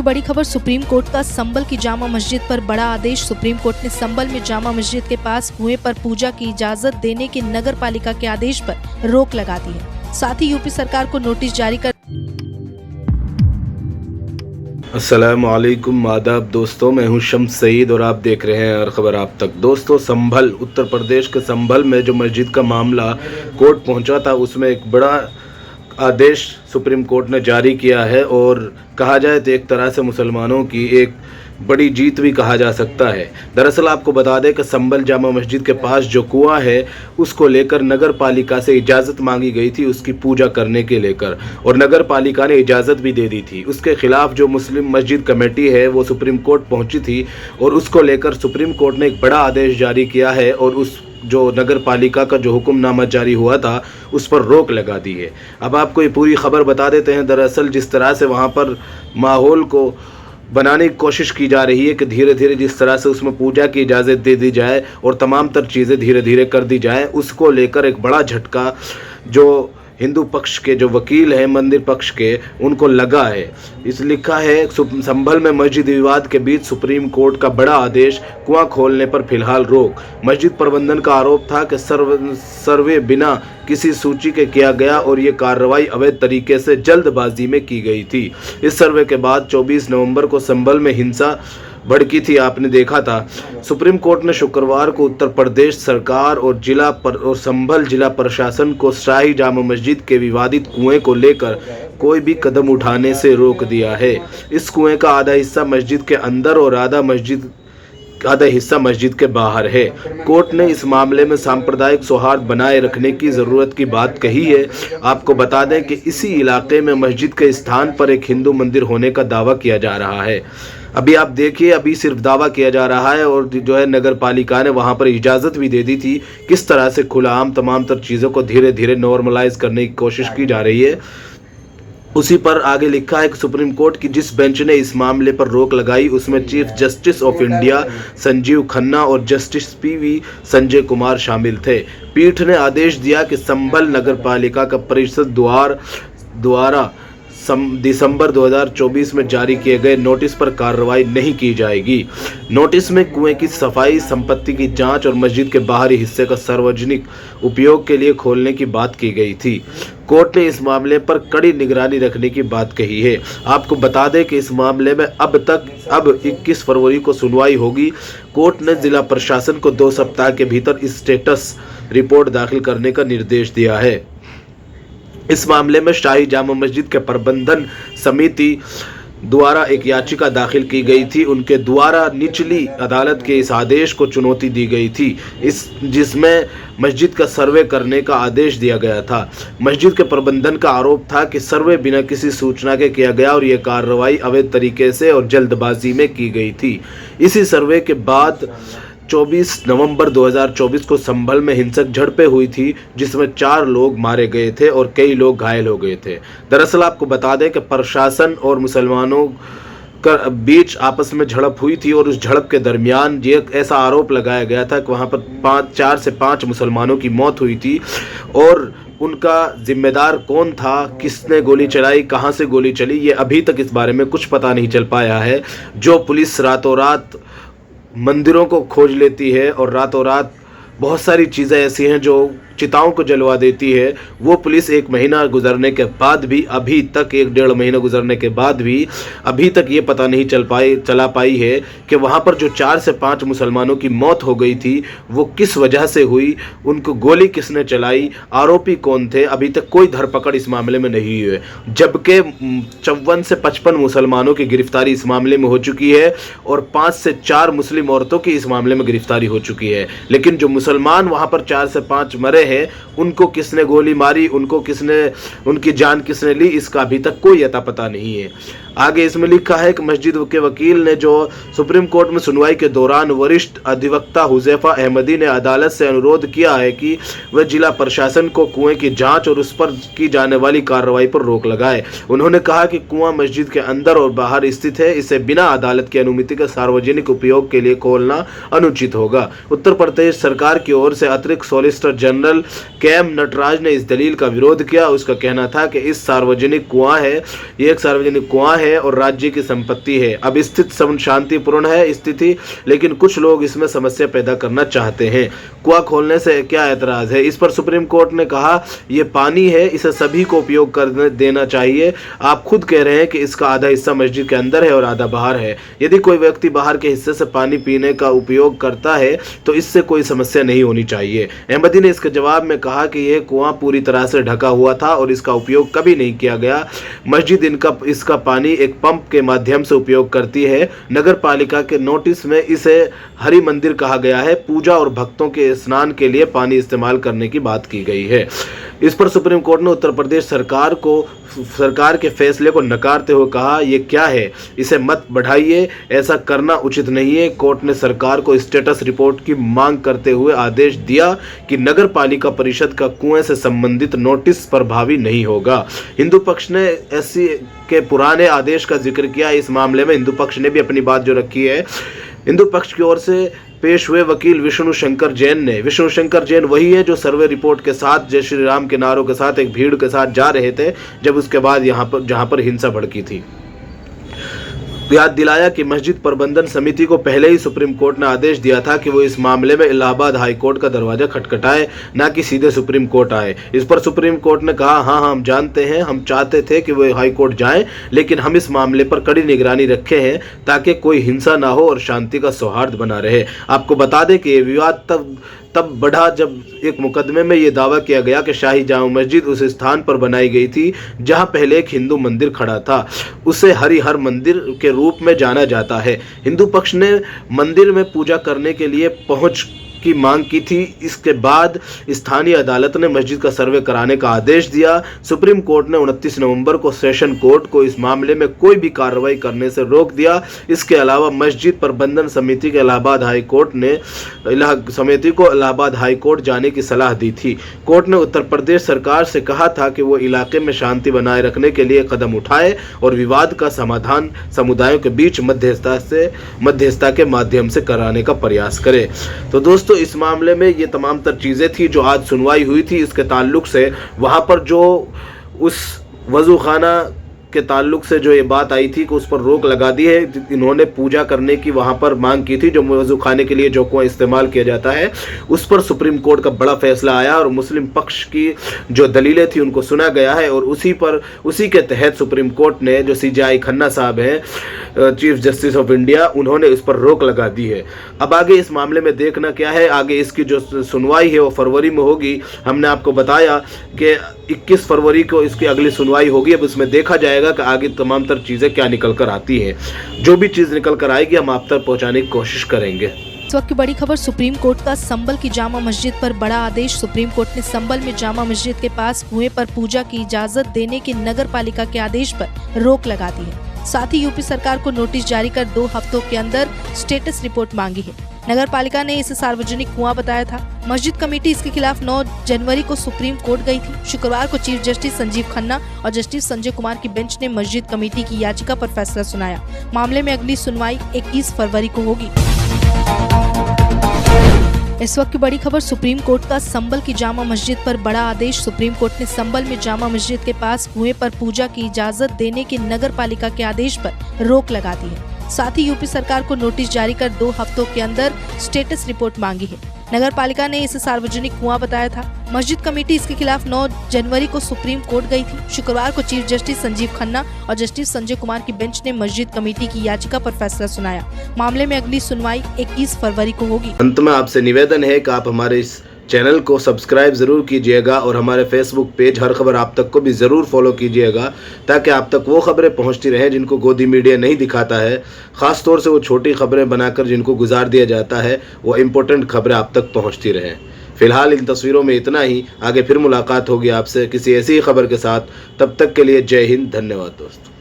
बड़ी खबर supreme court का संभल की जामा मस्जिद पर बड़ा आदेश। सुप्रीम कोर्ट ने संभल में जामा मस्जिद के पास कुएं पर पूजा की इजाजत देने के नगर पालिका के आदेश पर रोक लगा दी है। साथ ही यूपी सरकार को नोटिस जारी कर अस्सलाम वालेकुम, आदाब दोस्तों, मैं हूं शम्स सईद और आप देख रहे हैं हर खबर आप तक। दोस्तों, संभल उत्तर प्रदेश के संभल में जो मस्जिद का मामला कोर्ट पहुंचा था, उसमें एक बड़ा आदेश सुप्रीम कोर्ट ने जारी किया है और कहा जाए तो एक तरह से मुसलमानों की एक बड़ी जीत भी कहा जा सकता है। दरअसल आपको बता दें कि संभल जामा मस्जिद के पास जो कुआं है उसको लेकर नगर पालिका से इजाज़त मांगी गई थी उसकी पूजा करने के लेकर, और नगर पालिका ने इजाज़त भी दे दी थी। उसके खिलाफ जो मुस्लिम मस्जिद कमेटी है वो सुप्रीम कोर्ट पहुंची थी और उसको लेकर सुप्रीम कोर्ट ने एक बड़ा आदेश जारी किया है और उस जो नगर पालिका का जो हुक्मनामा जारी हुआ था उस पर रोक लगा दी है। अब आपको ये पूरी खबर बता देते हैं। दरअसल जिस तरह से वहाँ पर माहौल को बनाने की कोशिश की जा रही है कि धीरे धीरे जिस तरह से उसमें पूजा की इजाज़त दे दी जाए और तमाम तर चीज़ें धीरे धीरे कर दी जाए, उसको लेकर एक बड़ा झटका जो हिंदू पक्ष के जो वकील हैं मंदिर पक्ष के उनको लगा है। इस लिखा है संभल में मस्जिद विवाद के बीच सुप्रीम कोर्ट का बड़ा आदेश, कुआं खोलने पर फिलहाल रोक। मस्जिद प्रबंधन का आरोप था कि सर्वे बिना किसी सूची के किया गया और ये कार्रवाई अवैध तरीके से जल्दबाजी में की गई थी। इस सर्वे के बाद 24 नवंबर को संभल में हिंसा भड़की थी, आपने देखा था। सुप्रीम कोर्ट ने शुक्रवार को उत्तर प्रदेश सरकार और संभल जिला प्रशासन को शाही जामा मस्जिद के विवादित कुएं को लेकर कोई भी कदम उठाने से रोक दिया है। इस कुएं का आधा हिस्सा मस्जिद के अंदर और आधा हिस्सा मस्जिद के बाहर है। कोर्ट ने इस मामले में सांप्रदायिक सौहार्द बनाए रखने की ज़रूरत की बात कही है। आपको बता दें कि इसी इलाके में मस्जिद के स्थान पर एक हिंदू मंदिर होने का दावा किया जा रहा है। अभी आप देखिए, अभी सिर्फ दावा किया जा रहा है और जो है नगर पालिका ने वहाँ पर इजाज़त भी दे दी थी। किस तरह से खुलाआम तमाम तर चीज़ों को धीरे धीरे नॉर्मलाइज करने की कोशिश की जा रही है। उसी पर आगे लिखा है कि सुप्रीम कोर्ट की जिस बेंच ने इस मामले पर रोक लगाई उसमें chief justice of India Sanjeev Khanna और जस्टिस पीवी संजय कुमार शामिल थे। पीठ ने आदेश दिया कि संभल नगर पालिका का परिषद द्वारा दिसंबर 2024 में जारी किए गए नोटिस पर कार्रवाई नहीं की जाएगी। नोटिस में कुएं की सफाई, संपत्ति की जांच और मस्जिद के बाहरी हिस्से का सार्वजनिक उपयोग के लिए खोलने की बात की गई थी। कोर्ट ने इस मामले पर कड़ी निगरानी रखने की बात कही है। आपको बता दें कि इस मामले में अब 21 फरवरी को सुनवाई होगी। कोर्ट ने जिला प्रशासन को 2 सप्ताह के भीतर स्टेटस रिपोर्ट दाखिल करने का निर्देश दिया है। इस मामले में शाही जामा मस्जिद के प्रबंधन समिति द्वारा एक याचिका दाखिल की गई थी। उनके द्वारा निचली अदालत के इस आदेश को चुनौती दी गई थी, जिसमें मस्जिद का सर्वे करने का आदेश दिया गया था। मस्जिद के प्रबंधन का आरोप था कि सर्वे बिना किसी सूचना के किया गया और यह कार्रवाई अवैध तरीके से और जल्दबाजी में की गई थी। इसी सर्वे के बाद 24 नवंबर 2024 को संभल में हिंसक झड़पें हुई थी, जिसमें 4 लोग मारे गए थे और कई लोग घायल हो गए थे। दरअसल आपको बता दें कि प्रशासन और मुसलमानों का बीच आपस में झड़प हुई थी और उस झड़प के दरमियान ये ऐसा आरोप लगाया गया था कि वहाँ पर 4 से 5 मुसलमानों की मौत हुई थी और उनका जिम्मेदार कौन था, किसने गोली चलाई, कहाँ से गोली चली, ये अभी तक इस बारे में कुछ पता नहीं चल पाया है। जो पुलिस रातों रात मंदिरों को खोज लेती है और रातों रात बहुत सारी चीज़ें ऐसी हैं जो चिताओं को जलवा देती है, वो पुलिस 1 महीना गुजरने के बाद भी अभी तक 1-1.5 महीना गुजरने के बाद भी अभी तक ये पता नहीं चला पाई है कि वहाँ पर जो 4 से 5 मुसलमानों की मौत हो गई थी वो किस वजह से हुई, उनको गोली किसने चलाई, आरोपी कौन थे, अभी तक कोई धरपकड़ इस मामले में नहीं हुई है। जबकि 54 से 55 मुसलमानों की गिरफ्तारी इस मामले में हो चुकी है और 5 से 4 मुस्लिम औरतों की इस मामले में गिरफ्तारी हो चुकी है। लेकिन जो मुसलमान वहाँ पर 4 से 5 मरे हैं, उनको किसने गोली मारी, उनकी जान किसने ली, इसका अभी तक कोई अता पता नहीं है। आगे इसमें लिखा है कि मस्जिद के वकील ने जो सुप्रीम कोर्ट में सुनवाई के दौरान वरिष्ठ अधिवक्ता हुजैफा अहमदी ने अदालत से अनुरोध किया है कि वह जिला प्रशासन को कुएं की जांच और उस पर की जाने वाली कार्रवाई पर रोक लगाए। उन्होंने कहा कि कुआं मस्जिद के अंदर और बाहर स्थित है, इसे बिना अदालत की अनुमति के सार्वजनिक उपयोग के लिए खोलना अनुचित होगा। उत्तर प्रदेश सरकार की ओर से अतिरिक्त सॉलिसिटर जनरल केएम नटराज ने इस दलील का विरोध किया। उसका कहना था कि ये एक सार्वजनिक कुआं है है और राज्य की संपत्ति है। अब स्थिति शांतिपूर्ण है स्थिति, लेकिन कुछ लोग इसमें समस्या पैदा करना चाहते हैं। कुआं खोलने से क्या एतराज है? इस पर सुप्रीम कोर्ट ने कहा ये पानी है, इसे सभी को उपयोग करने देना चाहिए। आप खुद कह रहे हैं कि इसका आधा हिस्सा मस्जिद के अंदर है और आधा बाहर है। यदि कोई व्यक्ति बाहर के हिस्से से पानी पीने का उपयोग करता है तो इससे कोई समस्या नहीं होनी चाहिए। अहमदी ने इसके जवाब में कहा कि यह कुआं पूरी तरह से ढका हुआ था और इसका उपयोग कभी नहीं किया गया। मस्जिद इसका पानी एक पंप के माध्यम से उपयोग करती है। नगर पालिका के नोटिस में इसे हरि मंदिर कहा गया है। पूजा और भक्तों के स्नान के लिए पानी इस्तेमाल करने की बात की गई है। इस पर सुप्रीम कोर्ट ने उत्तर प्रदेश सरकार के फैसले को नकारते हुए कहा यह क्या है, इसे मत बढ़ाइए, ऐसा करना उचित नहीं है। कोर्ट ने सरकार को स्टेटस रिपोर्ट की मांग करते हुए आदेश दिया कि नगर पालिका परिषद का कुएं से संबंधित नोटिस प्रभावी नहीं होगा। हिंदू पक्ष ने एससी के पुराने आदेश का जिक्र किया। इस मामले में हिंदू पक्ष ने भी अपनी बात जो रखी है। हिंदू पक्ष की ओर से पेश हुए वकील विष्णु शंकर जैन वही है जो सर्वे रिपोर्ट के साथ जय श्री राम के नारों के साथ एक भीड़ के साथ जा रहे थे जब उसके बाद जहां पर हिंसा भड़की थी। याद दिलाया कि मस्जिद प्रबंधन समिति को पहले ही सुप्रीम कोर्ट ने आदेश दिया था कि वो इस मामले में इलाहाबाद हाई कोर्ट का दरवाजा खटखटाए, ना कि सीधे सुप्रीम कोर्ट आए। इस पर सुप्रीम कोर्ट ने कहा हाँ हम जानते हैं, हम चाहते थे कि वो हाई कोर्ट जाएं, लेकिन हम इस मामले पर कड़ी निगरानी रखे हैं ताकि कोई हिंसा ना हो और शांति का सौहार्द बना रहे। आपको बता दें कि ये विवाद तब बढ़ा जब एक मुकदमे में ये दावा किया गया कि शाही जामा मस्जिद उस स्थान पर बनाई गई थी जहां पहले एक हिंदू मंदिर खड़ा था। उसे हरिहर मंदिर के रूप में जाना जाता है। हिंदू पक्ष ने मंदिर में पूजा करने के लिए पहुंच की मांग की थी। इसके बाद स्थानीय अदालत ने मस्जिद का सर्वे कराने का आदेश दिया। सुप्रीम कोर्ट ने 29 नवंबर को सेशन कोर्ट को इस मामले में कोई भी कार्रवाई करने से रोक दिया। इसके अलावा मस्जिद प्रबंधन समिति को इलाहाबाद हाई कोर्ट जाने की सलाह दी थी। कोर्ट ने उत्तर प्रदेश सरकार से कहा था कि वो इलाके में शांति बनाए रखने के लिए कदम उठाए और विवाद का समाधान समुदायों के बीच मध्यस्थता के माध्यम से कराने का प्रयास करे। तो दोस्तों इस मामले में ये तमाम तर चीज़ें थी जो आज सुनवाई हुई थी। इसके ताल्लुक से वहाँ पर जो उस वज़ू खाना के ताल्लुक से जो ये बात आई थी कि उस पर रोक लगा दी है। इन्होंने पूजा करने की वहाँ पर मांग की थी, जो वज़ू खाने के लिए जो कुआं इस्तेमाल किया जाता है, उस पर सुप्रीम कोर्ट का बड़ा फैसला आया और मुस्लिम पक्ष की जो दलीलें थी उनको सुना गया है और उसी के तहत सुप्रीम कोर्ट ने जो CJI खन्ना साहब हैं, चीफ जस्टिस ऑफ इंडिया, उन्होंने इस पर रोक लगा दी है। अब आगे इस मामले में देखना क्या है, आगे इसकी जो सुनवाई है वो फरवरी में होगी। हमने आपको बताया कि 21 फरवरी को इसकी अगली सुनवाई होगी। अब इसमें देखा जाएगा कि आगे तमाम तर चीज़ें क्या निकल कर आती हैं। जो भी चीज़ निकल कर आएगी हम आप तक पहुंचाने की कोशिश करेंगे। इस वक्त की बड़ी खबर, सुप्रीम कोर्ट का संबल की जामा मस्जिद पर बड़ा आदेश। सुप्रीम कोर्ट ने संबल में जामा मस्जिद के पास कुएं पर पूजा की इजाजत देने के नगर पालिका के आदेश पर रोक लगा दी है। साथ ही यूपी सरकार को नोटिस जारी कर 2 हफ्तों के अंदर स्टेटस रिपोर्ट मांगी है। नगर पालिका ने इसे सार्वजनिक कुआं बताया था। मस्जिद कमेटी इसके खिलाफ 9 जनवरी को सुप्रीम कोर्ट गई थी। शुक्रवार को चीफ जस्टिस संजीव खन्ना और जस्टिस संजय कुमार की बेंच ने मस्जिद कमेटी की याचिका पर फैसला सुनाया। मामले में अगली सुनवाई 21 फरवरी को होगी। इस वक्त की बड़ी खबर, सुप्रीम कोर्ट का संबल की जामा मस्जिद पर बड़ा आदेश। सुप्रीम कोर्ट ने संबल में जामा मस्जिद के पास कुएं पर पूजा की इजाजत देने के नगर पालिका के आदेश पर रोक लगा दी है। साथ ही यूपी सरकार को नोटिस जारी कर 2 हफ्तों के अंदर स्टेटस रिपोर्ट मांगी है। नगर पालिका ने इसे सार्वजनिक कुआं बताया था। मस्जिद कमेटी इसके खिलाफ 9 जनवरी को सुप्रीम कोर्ट गई थी। शुक्रवार को चीफ जस्टिस संजीव खन्ना और जस्टिस संजय कुमार की बेंच ने मस्जिद कमेटी की याचिका पर फैसला सुनाया। मामले में अगली सुनवाई 21 फरवरी को होगी। अंत में आपसे निवेदन है कि आप हमारे इस चैनल को सब्सक्राइब ज़रूर कीजिएगा और हमारे फेसबुक पेज हर खबर आप तक को भी ज़रूर फॉलो कीजिएगा, ताकि आप तक वो खबरें पहुंचती रहें जिनको गोदी मीडिया नहीं दिखाता है। ख़ास तौर से वो छोटी खबरें बनाकर जिनको गुजार दिया जाता है, वो इम्पोर्टेंट खबरें आप तक पहुंचती रहें। फिलहाल इन तस्वीरों में इतना ही। आगे फिर मुलाकात होगी आपसे किसी ऐसी खबर के साथ। तब तक के लिए जय हिंद, धन्यवाद दोस्तों।